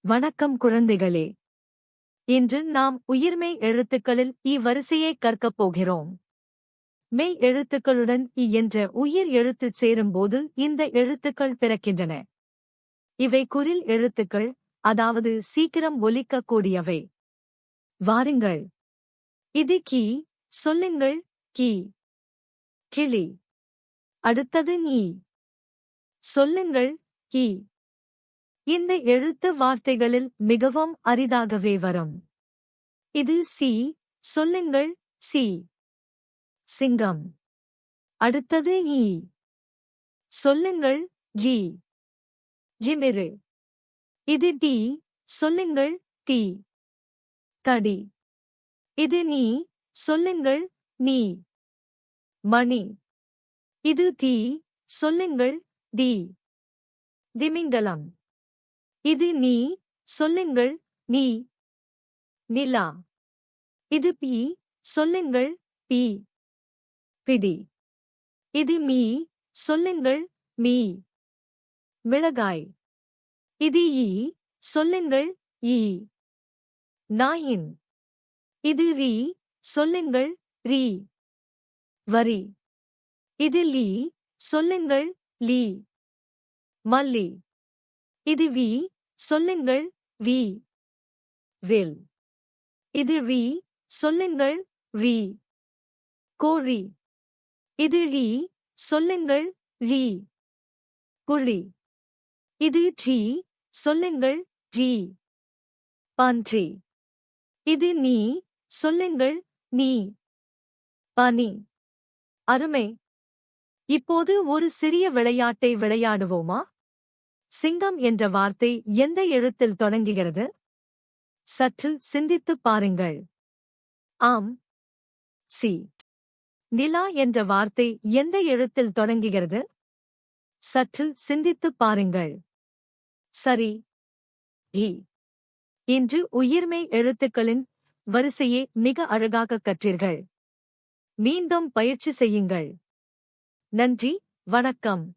வணக்கம் குழந்தைகளே. இன்று நாம் உயிர்மெய் எழுத்துக்களில் வரிசையை கற்கப் போகிறோம். மெய் எழுத்துக்களுடன் என்ற உயிர் எழுத்து சேரும்போது இந்த எழுத்துக்கள் பிறக்கின்றன. இவை குறில் எழுத்துக்கள், அதாவது சீக்கிரம் ஒலிக்கக்கூடியவை. வாருங்கள். இது கி. சொல்லுங்கள். கி. கிளி. அடுத்தது நீ. சொல்லுங்கள். கி. இந்த எழுத்து வார்த்தைகளில் மிகவும் அரிதாகவே வரும். இது சி. சொல்லுங்கள். சி. சிங்கம். அடுத்தது ஈ. சொல்லுங்கள். ஜி. ஜிமிரு. இது டி. சொல்லுங்கள். டி. தடி. இது நீ. சொல்லுங்கள். நீ. மணி. இது தி. சொல்லுங்கள். தி. திமிங்கலம். இது நீ. சொல்லுங்கள். நீ. நிலா. இது பி. சொல்லுங்கள். பி. பிடி. இது மீ. சொல்லுங்கள். மீ. மிளகாய். இது ஈ. சொல்லுங்கள். ஈ. நாயின். இது ரீ. சொல்லுங்கள். ரீ. வரி. இது லீ. சொல்லுங்கள். லீ. மல்லி. இது வி. சொல்லுங்கள். வி. வில். இது ரி. சொல்லுங்கள். ரி. கோழி. இது ரி. சொல்லுங்கள். ரி. புலி. இது டி. சொல்லுங்கள். டி. பன்றி. இது நீ. சொல்லுங்கள். நீ. பனி. அருமை. இப்போது ஒரு சிறிய விளையாட்டை விளையாடுவோமா? சிங்கம் என்ற வார்த்தை எந்த எழுத்தில் தொடங்குகிறது? சற்று சிந்தித்துப் பாருங்கள். ஆம், சி. நிலா என்ற வார்த்தை எந்த எழுத்தில் தொடங்குகிறது? சற்று சிந்தித்துப் பாருங்கள். சரி, இ. இன்று உயிர்மெய் எழுத்துக்களின் வரிசையை மிக அழகாகக் கற்றீர்கள். மீண்டும் பயிற்சி செய்யுங்கள். நன்றி, வணக்கம்.